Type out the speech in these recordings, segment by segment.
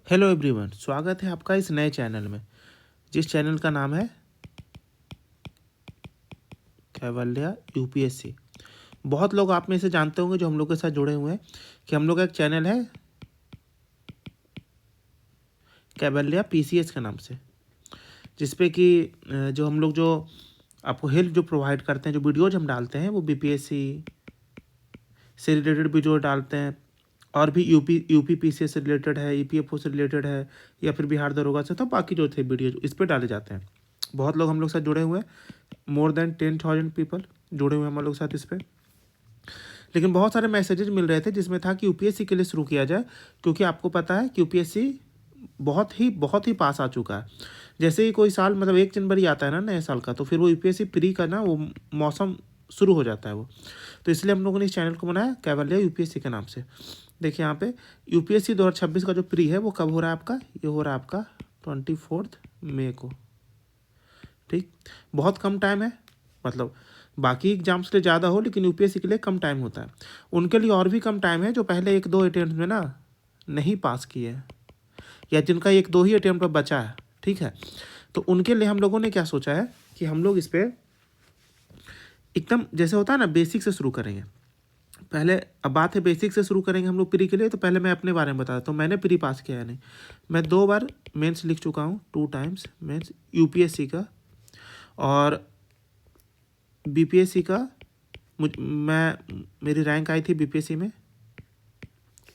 Hello everyone, स्वागत है आपका इस नए चैनल में, जिस चैनल का नाम है कैवल्या यूपीएससी। बहुत लोग आप में से जानते होंगे जो हम लोग के साथ जुड़े हुए हैं कि हम लोग का एक चैनल है कैवल्या पीसीएस के नाम से, जिसपे कि जो हम लोग जो आपको हेल्प जो प्रोवाइड करते हैं, जो वीडियोज हम डालते हैं वो बीपीएससी से रिलेटेड वीडियो डालते हैं और भी यूपी पीसीएस से रिलेटेड है, ईपीएफओ से रिलेटेड है या फिर बिहार दरोगा से, तो बाकी जो थे वीडियो इस पर डाले जाते हैं। बहुत लोग हम लोग साथ जुड़े हुए हैं, मोर देन 10,000 पीपल जुड़े हुए हैं हम लोग साथ इस पर। लेकिन बहुत सारे मैसेजेस मिल रहे थे जिसमें था कि यूपीएससी के लिए शुरू किया जाए, क्योंकि आपको पता है कि यूपीएससी बहुत ही पास आ चुका है। जैसे ही कोई साल मतलब 1 जनवरी आता है ना नए साल का, तो फिर वो यूपीएससी प्री का ना वो मौसम शुरू हो जाता है वो। तो इसलिए हम लोगों ने इस चैनल को बनाया कैवल्या यूपीएससी के नाम से। देखिए यहाँ पे यूपीएससी 2026 का जो प्री है वो कब हो रहा है आपका, ये हो रहा है आपका 24 मई को। ठीक, बहुत कम टाइम है, मतलब बाकी एग्जाम्स के लिए ज़्यादा हो लेकिन यूपीएससी के लिए कम टाइम होता है। उनके लिए और भी कम टाइम है जो पहले 1-2 अटेम्प्ट में ना नहीं पास किए हैं, या जिनका 1-2 ही अटेम्प्ट पर बचा है। ठीक है, तो उनके लिए हम लोगों ने क्या सोचा है कि हम लोग इस पर एकदम जैसे होता है ना बेसिक से शुरू करेंगे। पहले अब बात है बेसिक से शुरू करेंगे हम लोग प्री के लिए, तो पहले मैं अपने बारे में बता देता हूँ। मैंने प्री पास किया है नहीं, मैं 2 बार मेंस लिख चुका हूँ, 2 टाइम्स मेंस यूपीएससी का और बीपीएससी का। मेरी रैंक आई थी बीपीएससी में।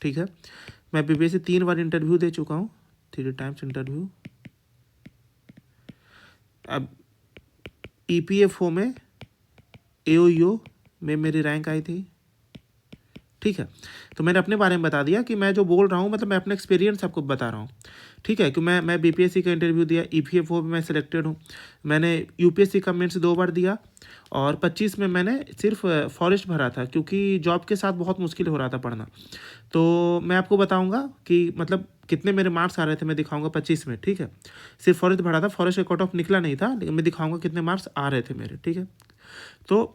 ठीक है, मैं बीपीएससी 3 बार इंटरव्यू दे चुका हूँ, 3 टाइम्स इंटरव्यू। अब ईपीएफओ में एओईओ में मेरी रैंक आई थी। ठीक है, तो मैंने अपने बारे में बता दिया कि मैं जो बोल रहा हूँ मतलब मैं अपना एक्सपीरियंस आपको बता रहा हूँ। ठीक है, कि मैं बीपीएससी का इंटरव्यू दिया, ईपीएफओ में मैं सिलेक्टेड हूँ। मैंने यूपीएससी का मेंस 2 बार दिया और 25 में मैंने सिर्फ फॉरेस्ट भरा था, क्योंकि जॉब के साथ बहुत मुश्किल हो रहा था पढ़ना। तो मैं आपको बताऊँगा कि मतलब कितने मेरे मार्क्स आ रहे थे, मैं दिखाऊंगा 25 में। ठीक है, सिर्फ फॉरेस्ट भरा था, फॉरेस्ट का कट ऑफ निकला नहीं था, लेकिन मैं दिखाऊंगा कितने मार्क्स आ रहे थे मेरे। ठीक है, तो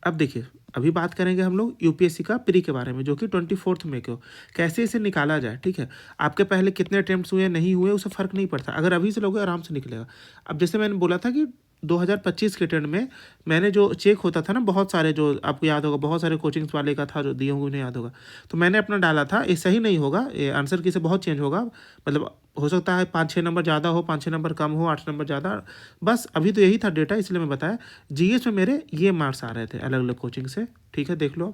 अब देखिए अभी बात करेंगे हम लोग यूपीएससी का प्री के बारे में, जो कि 24 मई को कैसे इसे निकाला जाए। ठीक है, आपके पहले कितने अटेम्प्ट्स हुए नहीं हुए उससे फ़र्क नहीं पड़ता, अगर अभी से लोगे आराम से निकलेगा। अब जैसे मैंने बोला था कि 2025 के अटेम्प्ट में मैंने जो चेक होता था ना, बहुत सारे जो आपको याद होगा, बहुत सारे कोचिंग्स वाले का था जो दिए होंगे उन्हें याद होगा, तो मैंने अपना डाला था। ये सही नहीं होगा, ये आंसर की से बहुत चेंज होगा, मतलब हो सकता है 5-6 नंबर ज़्यादा हो, 5-6 नंबर कम हो, 8 नंबर ज़्यादा, बस अभी तो यही था डेटा, इसलिए मैं बताया। जीएस में मेरे ये मार्क्स आ रहे थे अलग अलग कोचिंग से। ठीक है, देख लो,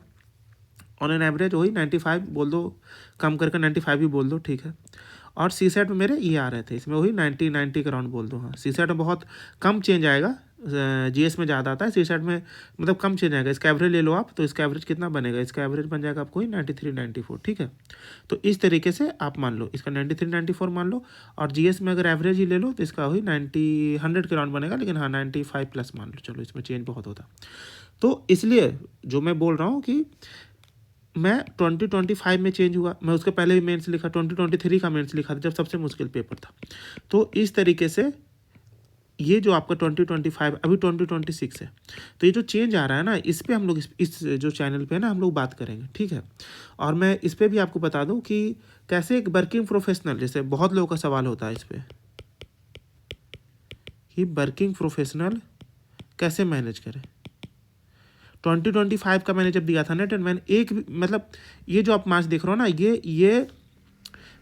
ऑन एन एवरेज वही 95 बोल दो, कम करके 95 भी बोल दो। ठीक है, और सी सेट में मेरे ये आ रहे थे, इसमें वही 90 के अराउंड बोल दो। हाँ, सी सेट में बहुत कम चेंज आएगा, जीएस में ज़्यादा आता है, सी सेट में मतलब कम चेंज आएगा। इसका एवरेज ले लो आप, तो इसका एवरेज कितना बनेगा, इसका एवरेज बन जाएगा आपको 93-94। ठीक है, तो इस तरीके से आप मान लो इसका 93-94 मान लो, और जीएस में अगर एवरेज ही ले लो तो इसका वही 100 के अराउंड बनेगा, लेकिन हाँ 95 प्लस मान लो, चलो इसमें चेंज बहुत होता। तो इसलिए जो मैं बोल रहा हूँ कि मैं 2025 में चेंज हुआ, मैं उसके पहले भी मेंस लिखा, 2023 का मेंस लिखा था जब सबसे मुश्किल पेपर था। तो इस तरीके से ये जो आपका 2025 अभी 2026 है, तो ये जो चेंज आ रहा है ना, इस पे हम लोग इस जो चैनल पे ना हम लोग बात करेंगे। ठीक है, और मैं इस पे भी आपको बता दूं कि कैसे एक वर्किंग प्रोफेशनल, जैसे बहुत लोगों का सवाल होता है इस पे कि वर्किंग प्रोफेशनल कैसे मैनेज करें। 2025 का मैंने जब दिया था ना, मैंने एक मतलब ये जो आप मार्क्स देख रहे हो ना, ये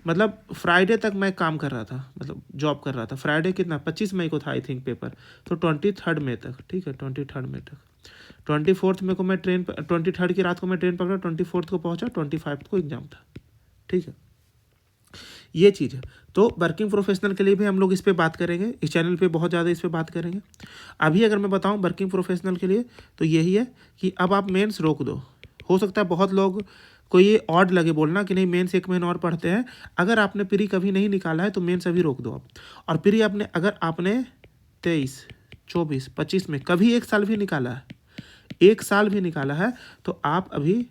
मतलब फ्राइडे तक मैं काम कर रहा था, मतलब जॉब कर रहा था। फ्राइडे कितना 25 मई को था आई थिंक पेपर, तो 23 मई तक। ठीक है, 23 मई तक, 24 मई को मैं ट्रेन, 23 की रात को मैं ट्रेन पकड़ा, 24 को पहुंचा, 25 को एग्जाम था। ठीक है, ये चीज़ है। तो वर्किंग प्रोफेशनल के लिए भी हम लोग इस पर बात करेंगे, इस चैनल पे बहुत ज़्यादा इस पर बात करेंगे। अभी अगर मैं बताऊं वर्किंग प्रोफेशनल के लिए, तो यही है कि अब आप मेंस रोक दो। हो सकता है बहुत लोग को ये ऑड लगे बोलना कि नहीं मेंस 1 महीना और पढ़ते हैं। अगर आपने प्री कभी नहीं निकाला है तो मेंस अभी रोक दो आप। और प्री आपने अगर आपने 23, 24, 25 में कभी 1 साल भी निकाला है, 1 साल भी निकाला है, तो आप अभी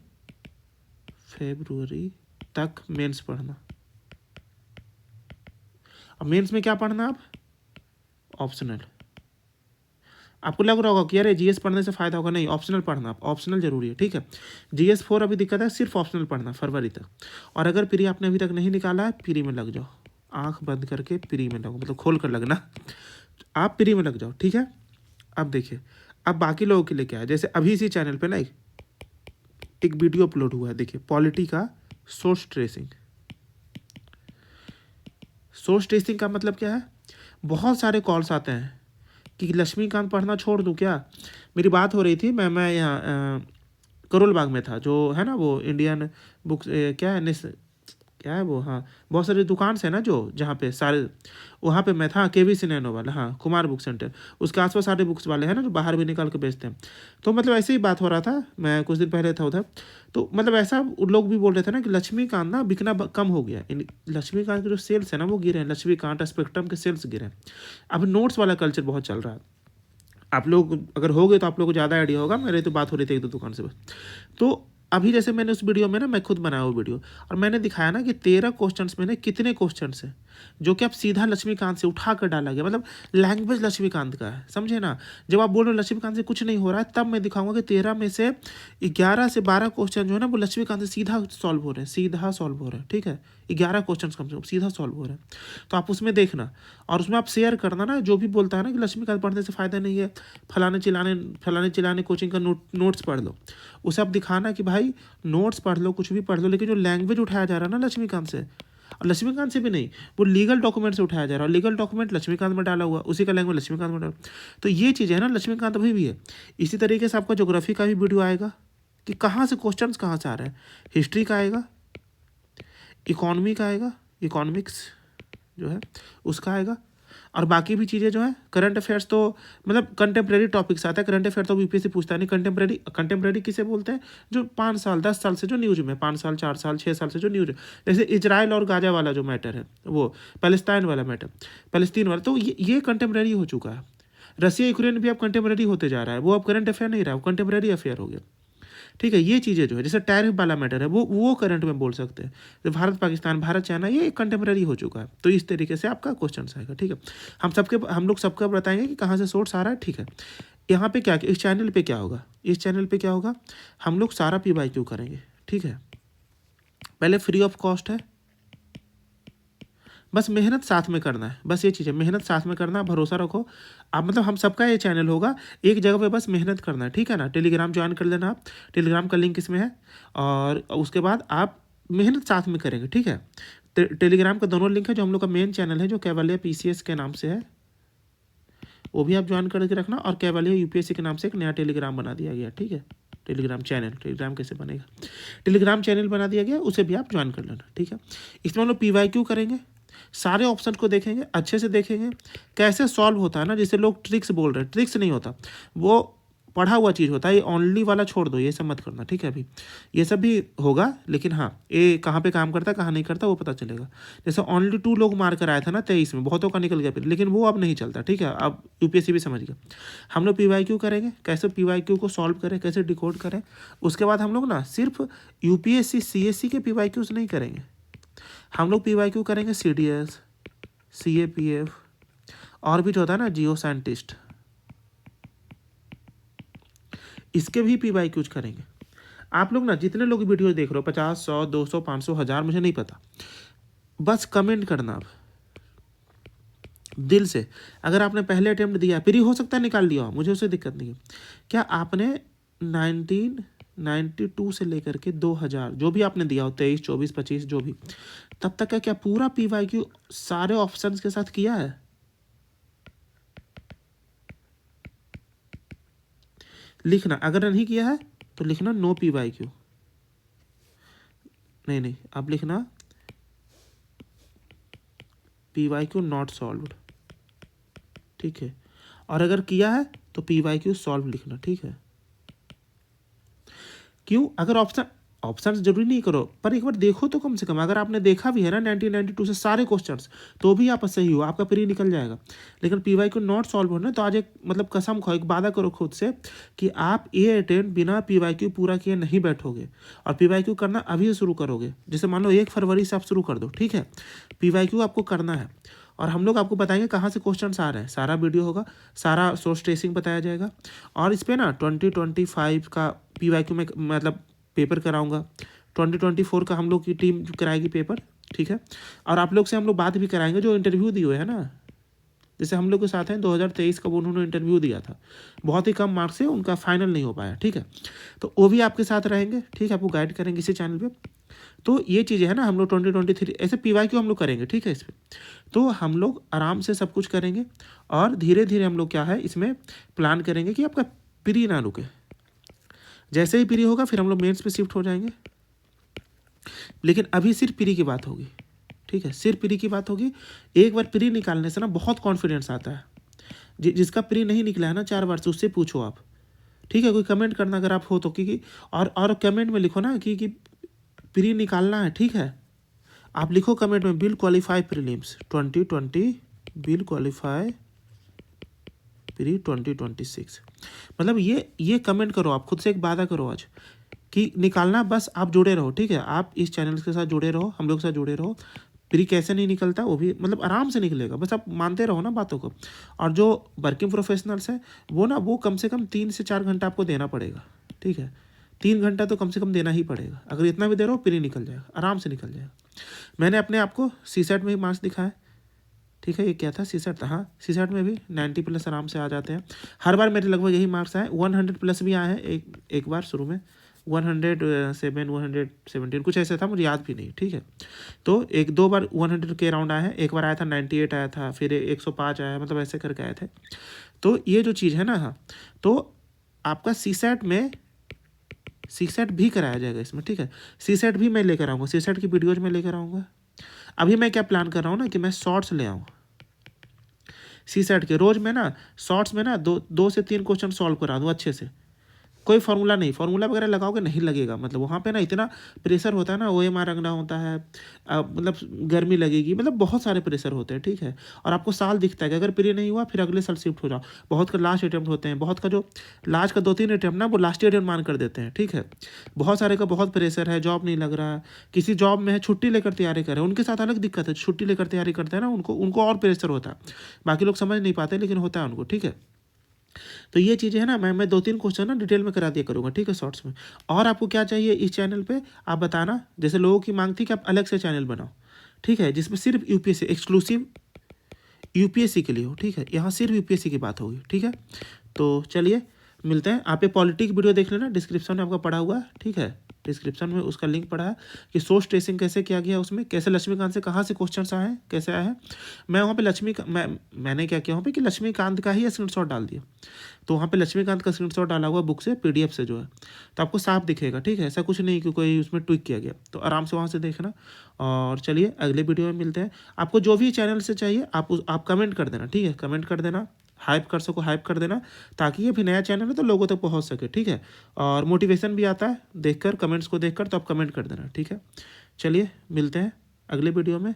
फरवरी तक मेंस पढ़ना। अब मेंस में क्या पढ़ना आप, ऑप्शनल। आपको लग रहा होगा कि यार जीएस पढ़ने से फायदा होगा, नहीं, ऑप्शनल पढ़ना आप, ऑप्शनल जरूरी है। ठीक है, जीएस 4 अभी दिक्कत है, सिर्फ ऑप्शनल पढ़ना फरवरी तक। और अगर प्री आपने अभी तक नहीं निकाला है, प्री में लग जाओ, आंख बंद करके प्री में लगो, मतलब खोल कर लगना, आप प्री में लग जाओ, ठीक है। अब देखिए, अब बाकी लोगों के लिए क्या है, जैसे अभी इसी चैनल पे ना एक वीडियो अपलोड हुआ है, देखिए पॉलिटी का सोर्स ट्रेसिंग। सोर्स ट्रेसिंग का मतलब क्या है, बहुत सारे कॉल्स आते हैं कि लक्ष्मीकांत पढ़ना छोड़ दूँ क्या। मेरी बात हो रही थी, मैं यहाँ करोल बाग में था, जो है ना वो इंडियन बुक्स क्या है क्या है वो, हाँ बहुत सारी दुकान से ना जो जहाँ पे सारे, वहाँ पे मैं था, केवी सिनेनो वाला, हाँ कुमार बुक सेंटर, उसके आसपास सारे बुक्स वाले हैं ना जो बाहर भी निकाल के बेचते हैं। तो मतलब ऐसे ही बात हो रहा था, मैं कुछ दिन पहले था उधर, तो मतलब ऐसा उन लोग भी बोल रहे थे ना कि लक्ष्मीकांत ना बिकना कम हो गया, लक्ष्मीकांत के जो सेल्स है ना वो गिरे हैं, लक्ष्मीकांत स्पेक्ट्रम के सेल्स गिरे हैं। अब नोट्स वाला कल्चर बहुत चल रहा है, आप लोग अगर हो गए तो आप लोग को ज़्यादा आइडिया होगा, मेरे तो बात हो रही थी एक दो दुकान से बस। तो अभी जैसे मैंने उस वीडियो में ना, मैं खुद बनाया वो वीडियो, और मैंने दिखाया ना कि 13 क्वेश्चंस में कितने क्वेश्चंस हैं जो कि आप सीधा लक्ष्मीकांत से उठा कर डाला गया, मतलब लैंग्वेज लक्ष्मीकांत का है, समझे ना। जब आप बोल रहे हो लक्ष्मीकांत से कुछ नहीं हो रहा है, तब मैं दिखाऊंगा कि 13 में से 11 से 12 क्वेश्चन जो है ना वो लक्ष्मीकांत से सीधा सॉल्व हो रहे हैं, सीधा सॉल्व हो रहे हैं, ठीक है। 11 क्वेश्चन कम से कम सीधा सॉल्व हो रहे हैं, तो आप उसमें देखना, और उसमें आप शेयर करना ना, जो भी बोलता है ना कि लक्ष्मीकांत पढ़ने से फ़ायदा नहीं है, फलाने चिलाने कोचिंग का नोट्स पढ़ लो, उसे आप दिखाना कि भाई नोट्स पढ़ लो, कुछ भी पढ़ लो, लेकिन जो लैंग्वेज उठाया जा रहा है ना लक्ष्मीकांत से, और लक्ष्मीकांत से भी नहीं, वो लीगल डॉक्यूमेंट से उठाया जा रहा है, और लीगल डॉक्यूमेंट लक्ष्मीकांत में डाला हुआ, उसी का लैंग्वेज लक्ष्मीकांत में डाला, तो ये चीज़ है ना, लक्ष्मीकांत अभी भी है। इसी तरीके से आपका ज्योग्राफी का भी वीडियो आएगा कि कहाँ से क्वेश्चंस कहाँ से आ रहे हैं, हिस्ट्री का आएगा, इकोनॉमी का आएगा, इकोनॉमिक्स जो है उसका आएगा, और बाकी भी चीज़ें जो है करंट अफेयर्स, तो मतलब कंटेम्प्रेरी टॉपिक्स आता है। करंट अफेयर तो यूपीएससी पूछता नहीं, कंटेम्प्रेरी किसे बोलते हैं, जो 5 साल 10 साल से जो न्यूज में, 5 साल 4 साल 6 साल से जो न्यूज है, जैसे इजराइल और गाजा वाला जो मैटर है, वो पैलेस्टाइन वाला मैटर, पैलेस्तीन वाला, तो ये कंटेम्प्रेरी हो चुका है। रसिया यूक्रेन भी अब कंटेम्प्रेरी होते जा रहा है, वो अब करंट अफेयर नहीं रहा, वो कंटेम्प्रेरी अफेयर हो गया, ठीक है। ये चीज़ें जो है, जैसे टैरिफ वाला मैटर है, वो करंट में बोल सकते हैं, जैसे भारत पाकिस्तान, भारत चाइना, ये कंटेम्प्रेरी हो चुका है, तो इस तरीके से आपका क्वेश्चन आएगा, ठीक है। हम लोग सबका बताएंगे कि कहाँ से सोर्स आ रहा है, ठीक है। यहाँ पे क्या, इस चैनल पे क्या होगा, इस चैनल पे क्या होगा, हम लोग सारा PYQ करेंगे, ठीक है। पहले फ्री ऑफ कॉस्ट है, बस मेहनत साथ में करना है, बस ये चीज़ है, मेहनत साथ में करना, भरोसा रखो आप, मतलब हम सबका ये चैनल होगा, एक जगह पे बस मेहनत करना है, ठीक है ना। टेलीग्राम ज्वाइन कर लेना आप, टेलीग्राम का लिंक इसमें है, और उसके बाद आप मेहनत साथ में करेंगे, ठीक है। टेलीग्राम का दोनों लिंक है, जो हम लोग का मेन चैनल है जो कैवालियर PCS के नाम से है, वो भी आप ज्वाइन करके रखना, और कैवालियर UPSC के नाम से एक नया टेलीग्राम बना दिया गया, ठीक है। टेलीग्राम चैनल, टेलीग्राम कैसे बनेगा, टेलीग्राम चैनल बना दिया गया, उसे भी आप ज्वाइन कर लेना, ठीक है। इसमें हम लोग PYQ करेंगे, सारे ऑप्शन को देखेंगे, अच्छे से देखेंगे कैसे सॉल्व होता है ना, जैसे लोग ट्रिक्स बोल रहे हैं, ट्रिक्स नहीं होता, वो पढ़ा हुआ चीज़ होता है, ये ओनली वाला छोड़ दो, ये सब मत करना, ठीक है। अभी ये सब भी होगा, लेकिन हाँ ये कहाँ पे काम करता है कहाँ नहीं करता वो पता चलेगा। जैसे ओनली 2 लोग मार कर आया था ना 23 में, बहुतों का निकल गया फिर, लेकिन वो अब नहीं चलता, ठीक है। अब UPSC भी समझ गया। हम लोग PYQ करेंगे, कैसे PYQ को सॉल्व करें, कैसे डिकोड करें। उसके बाद हम लोग ना सिर्फ UPSC CSC के PYQs नहीं करेंगे, हम लोग PYQ करेंगे CDS, CAPF, और भी जो होता है ना जियो साइंटिस्ट, इसके भी PYQs करेंगे। आप लोग ना जितने लोग वीडियो देख रहे हो, 50 100 200 500 1000, मुझे नहीं पता, बस कमेंट करना आप दिल से। अगर आपने पहले अटेम्प्ट दिया, फिर ही हो सकता है निकाल लिया हो, मुझे उससे दिक्कत नहीं है। क्या आपने 1992 से लेकर के 2000 जो भी आपने दिया हो, 23 24 25 जो भी, तब तक का क्या पूरा PYQ सारे ऑप्शंस के साथ किया है? लिखना, अगर नहीं किया है तो लिखना नो PYQ, नहीं अब लिखना PYQ नॉट सॉल्व्ड, ठीक है। और अगर किया है तो PYQ सॉल्व लिखना, ठीक है। क्यों, अगर ऑप्शन जरूरी नहीं करो, पर एक बार देखो तो कम से कम, अगर आपने देखा भी है ना 1992 से सारे क्वेश्चंस, तो भी आप सही हो, आपका प्री निकल जाएगा। लेकिन PYQ नॉट सॉल्व होना, तो आज एक मतलब कसम खाओ, एक वादा करो खुद से कि आप ये अटेम्प्ट बिना PYQ पूरा किए नहीं बैठोगे, और PYQ करना अभी से शुरू करोगे। जैसे मान लो 1 फरवरी से आप शुरू कर दो, ठीक है। PYQ आपको करना है, और हम लोग आपको बताएंगे कहाँ से क्वेश्चन आ रहे हैं, सारा वीडियो होगा, सारा सोर्स ट्रेसिंग बताया जाएगा। और इस पर ना 2025 का PYQ में मतलब पेपर कराऊंगा, 2024 का हम लोग की टीम कराएगी पेपर, ठीक है। और आप लोग से हम लोग बात भी कराएंगे जो इंटरव्यू दिए हुए हैं ना, जैसे हम लोग के साथ हैं 2023 का, उन्होंने इंटरव्यू दिया था, बहुत ही कम मार्क्स से उनका फाइनल नहीं हो पाया, ठीक है। तो वो भी आपके साथ रहेंगे, ठीक है, आपको गाइड करेंगे इसी चैनल पे। तो ये चीज़ें है ना, हम लोग 2023 ऐसे PYQ हम लोग करेंगे, ठीक है। इस पर तो हम लोग आराम से सब कुछ करेंगे और धीरे धीरे हम लोग क्या है इसमें प्लान करेंगे कि आपका प्री ना रुके। जैसे ही प्री होगा फिर हम लोग मेंस पे शिफ्ट हो जाएंगे, लेकिन अभी सिर्फ प्री की बात होगी, ठीक है, सिर्फ प्री की बात होगी। एक बार प्री निकालने से ना बहुत कॉन्फिडेंस आता है। जिसका प्री नहीं निकला है ना 4 बार से, उससे पूछो आप, ठीक है। कोई कमेंट करना अगर आप हो तो, क्योंकि और कमेंट में लिखो ना कि प्री निकालना है, ठीक है। आप लिखो कमेंट में will qualify prelims 2020, will qualify pre 2026। मतलब ये कमेंट करो, आप खुद से एक वादा करो आज कि निकालना, बस आप जुड़े रहो, ठीक है। आप इस चैनल के साथ जुड़े रहो, हम लोग के साथ जुड़े रहो। प्री कैसे नहीं निकलता वो भी मतलब आराम से निकलेगा, बस आप मानते रहो ना बातों को। और जो वर्किंग प्रोफेशनल्स हैं वो कम से कम 3 से 4 घंटा आपको देना पड़ेगा, ठीक है। 3 घंटा तो कम से कम देना ही पड़ेगा। अगर इतना भी दे रहे हो प्री निकल जाएगा, आराम से निकल जाएगा। मैंने अपने आप को CSAT में ही मार्क्स दिखाया, ठीक है। ये क्या था, CSAT था, हाँ। CSAT में भी 90+ आराम से आ जाते हैं। हर बार मेरे लगभग यही मार्क्स आए, 100+ भी आए हैं एक बार शुरू में, 107, 117 कुछ ऐसा था, मुझे याद भी नहीं, ठीक है। तो 1-2 बार 100 के अराउंड आए हैं। एक बार आया था 98 आया था, फिर 105 आया, मतलब ऐसे करके आए थे। तो ये जो चीज़ है ना, हाँ, तो आपका CSAT भी कराया जाएगा इसमें, ठीक है। CSAT भी मैं लेकर आऊँगा, CSAT की वीडियोज में लेकर आऊँगा। अभी मैं क्या प्लान कर रहा हूँ ना कि मैं शॉर्ट्स ले आऊँ CSAT के। रोज़ मैं ना शॉर्ट्स में ना 2 से 3 क्वेश्चन सॉल्व करा दूँ अच्छे से। कोई फार्मूला नहीं, फार्मूला वगैरह लगाओगे नहीं लगेगा, मतलब वहाँ पे ना इतना प्रेशर होता है ना, OMR रखना होता है, मतलब गर्मी लगेगी, मतलब बहुत सारे प्रेशर होते हैं, ठीक है। और आपको साल दिखता है कि अगर प्री नहीं हुआ फिर अगले साल शिफ्ट हो जाओ। बहुत का लास्ट अटैम्प्ट होते हैं, बहुत का जो लास्ट का 2-3 अटैम्प्ट ना वो लास्ट अटैम्प्ट मान कर देते हैं, ठीक है। बहुत सारे का बहुत प्रेशर है, जॉब नहीं लग रहा है, किसी जॉब में है छुट्टी लेकर तैयारी कर रहे हैं, उनके साथ अलग दिक्कत है। छुट्टी लेकर तैयारी करते हैं ना उनको और प्रेशर होता है, बाकी लोग समझ नहीं पाते लेकिन होता है उनको, ठीक है। तो ये चीज़ें है ना, मैं 2-3 क्वेश्चन ना डिटेल में करा दिया करूँगा, ठीक है, शॉर्ट्स में। और आपको क्या चाहिए इस चैनल पे आप बताना। जैसे लोगों की मांग थी कि आप अलग से चैनल बनाओ, ठीक है, जिसमें सिर्फ UPSC एक्सक्लूसिव UPSC के लिए हो, ठीक है। यहाँ सिर्फ UPSC की बात होगी, ठीक है। तो चलिए मिलते हैं। आप ये पॉलिटिक वीडियो देख लेना, डिस्क्रिप्शन में आपका पड़ा हुआ है, ठीक है। डिस्क्रिप्शन में उसका लिंक पड़ा है कि सोर्स ट्रेसिंग कैसे किया गया, उसमें कैसे लक्ष्मीकांत से कहाँ से क्वेश्चन आए हैं, कैसे आए हैं। मैं वहाँ पे मैंने क्या किया वहाँ पे कि लक्ष्मीकांत का ही स्क्रीनशॉट डाल दिया। तो वहाँ पे लक्ष्मीकांत का स्क्रीनशॉट डाला हुआ बुक से, PDF से जो है, तो आपको साफ दिखेगा, ठीक है। ऐसा कुछ नहीं कि कोई उसमें ट्विक किया गया, तो आराम से वहाँ से देखना। और चलिए अगले वीडियो में मिलते हैं। आपको जो भी चैनल से चाहिए आप कमेंट कर देना, ठीक है, कमेंट कर देना, हाइप कर सको हाइप कर देना, ताकि ये भी नया चैनल है तो लोगों तक पहुंच सके, ठीक है। और मोटिवेशन भी आता है देखकर, कमेंट्स को देखकर, तो आप कमेंट कर देना, ठीक है। चलिए मिलते हैं अगले वीडियो में।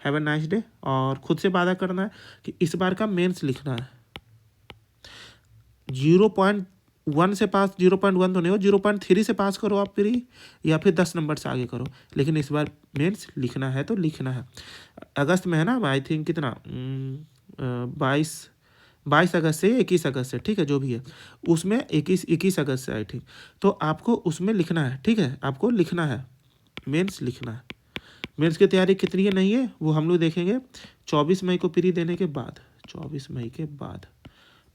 Have a nice day. और खुद से वादा करना है कि इस बार का मेंस लिखना है 0.1 से पास, 0.1 तो नहीं हो, 0.3 से पास करो आप प्री, या फिर 10 नंबर से आगे करो, लेकिन इस बार मेंस लिखना है तो लिखना है। अगस्त में है ना, आई थिंक कितना 22 अगस्त से 21 अगस्त से, ठीक है, जो भी है उसमें 21 अगस्त से आई थिंक। तो आपको उसमें लिखना है, ठीक है, आपको लिखना है, मेंस लिखना है। मेंस की तैयारी कितनी है नहीं है वो हम लोग देखेंगे 24 मई को प्री देने के बाद, 24 मई के बाद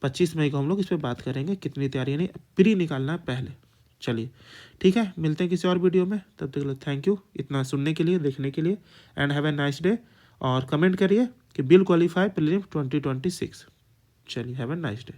25 मई को हम लोग इस पर बात करेंगे कितनी तैयारी नहीं, प्री निकालना है पहले। चलिए ठीक है, मिलते हैं किसी और वीडियो में, तब तक थैंक यू इतना सुनने के लिए, देखने के लिए, and have a nice day. और कमेंट करिए कि विल क्वालिफाई प्रीलिम्स 2026। चलिए हैव ए नाइस डे।